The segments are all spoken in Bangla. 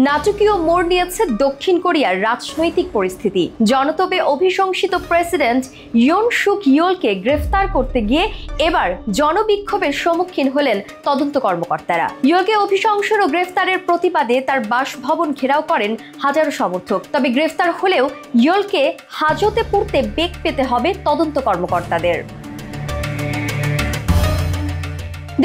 নাটকীয় মোড় নিয়েছে দক্ষিণ কোরিয়ার রাজনৈতিক পরিস্থিতি। জনতবে অভিশংসিত প্রেসিডেন্ট ইয়ন সুক ইয়োলকে গ্রেফতার করতে গিয়ে এবার জনবিক্ষোভের সম্মুখীন হলেন তদন্ত কর্মকর্তারা। ইয়োলকে অভিশংসন ও গ্রেফতারের প্রতিবাদে তার বাসভবন ঘেরাও করেন হাজারো সমর্থক। তবে গ্রেফতার হলেও ইয়োলকে হাজতে পুরতে বেগ পেতে হবে তদন্ত কর্মকর্তাদের।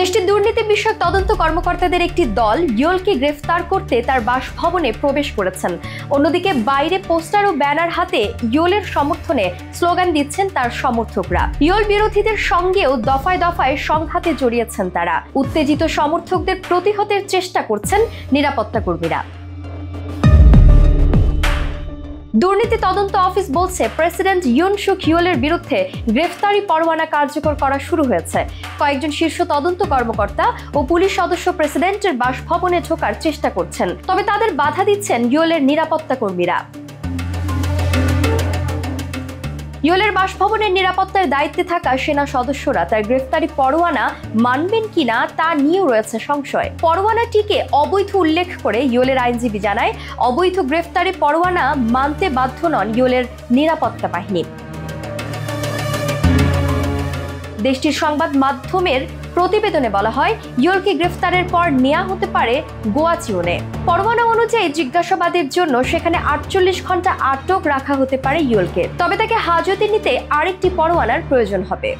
দেশটির দুর্নীতি বিষয়ক তদন্ত কর্মকর্তাদের একটি দল ইয়োলকে গ্রেফতার করতে তার বাসভবনে প্রবেশ করেছেন। অন্যদিকে বাইরে পোস্টার ও ব্যানার হাতে ইয়োলের সমর্থনে স্লোগান দিচ্ছেন তার সমর্থকরা। ইয়োল বিরোধীদের সঙ্গেও দফায় দফায় সংঘাতে জড়িয়েছেন তারা। উত্তেজিত সমর্থকদের প্রতিহতের চেষ্টা করছেন নিরাপত্তা কর্মীরা। দুর্নীতি তদন্ত অফিস বলছে, প্রেসিডেন্ট ইয়ন সুক ইয়োলের বিরুদ্ধে গ্রেফতারি পরোয়ানা কার্যকর করা শুরু হয়েছে। কয়েকজন শীর্ষ তদন্ত কর্মকর্তা ও পুলিশ সদস্য প্রেসিডেন্টের বাসভবনে ঢোকার চেষ্টা করছেন, তবে তাদের বাধা দিচ্ছেন ইয়োলের নিরাপত্তা কর্মীরা। ইয়োলের বাসভবনের নিরাপত্তার দায়িত্বে থাকা সেনা সদস্যরা তার গ্রেফতারি পরোয়ানা মানবেন কিনা তা নিয়েও রয়েছে সংশয়। পরোয়ানাটিকে অবৈধ উল্লেখ করে ইয়োলের আইনজীবী জানায়, অবৈধ গ্রেফতারি পরোয়ানা মানতে বাধ্য নন ইয়োলের নিরাপত্তা বাহিনী। দেশটির সংবাদ মাধ্যমের প্রতিবেদনে বলা হয়, ইয়োলকে গ্রেফতারের পর নেওয়া হতে পারে গোয়াচিওনে। পরোয়ানা অনুযায়ী জিজ্ঞাসাবাদের জন্য সেখানে 48 ঘন্টা আটক রাখা হতে পারে ইয়োলকে। তবে তাকে হাজতে নিতে আরেকটি পরোয়ানার প্রয়োজন হবে।